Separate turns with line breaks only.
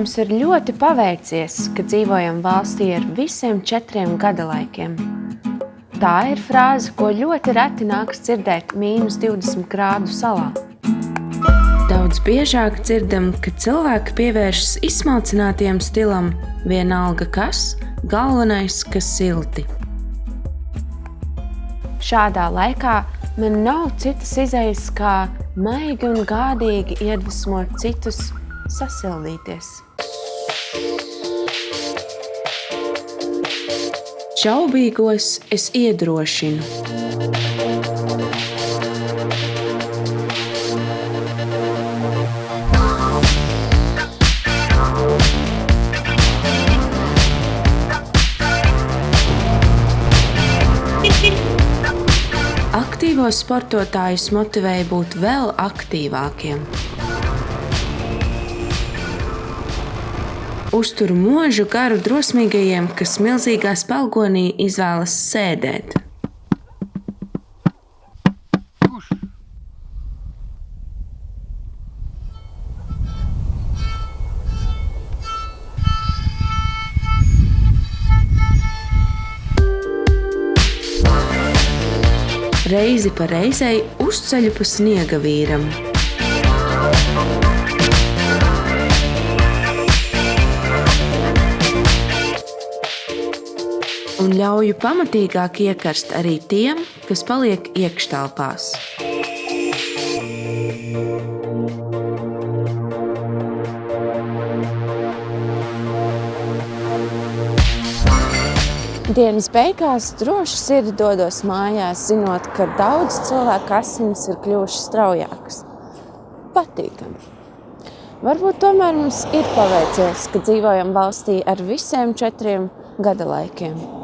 Mums ir ļoti paveicies, ka dzīvojam valstī ar visiem 4 gadalaikiem. Tā ir frāze, ko ļoti reti nākas dzirdēt -20 grādu salā. Daudz biežāk dzirdam, ka cilvēki pievēršas izsmalcinātiem stilam, vienalga kas, galvenais, ka silti. Šādā laikā man nav citas izejas, kā maigi un gādīgi iedvesmot citus sasildīties. Šaubīgos es iedrošinu. Aktīvos sportotājus motivēja būt vēl aktīvākiem. Uzturu mūžu garu drosmīgajiem, kas milzīgā spalgonī izvēlas sēdēt. Reizi pa reizei uzceļu pa sniega vīram. Un ļauju pamatīgāk iekarst arī tiem, kas paliek iekštelpās. Dienas beigās droši sirdi dodos mājās, zinot, ka daudz cilvēku asinis ir kļuvušas straujākas. Patīkami. Varbūt tomēr mums ir paveicies, ka dzīvojam valstī ar visiem 4 gadalaikiem.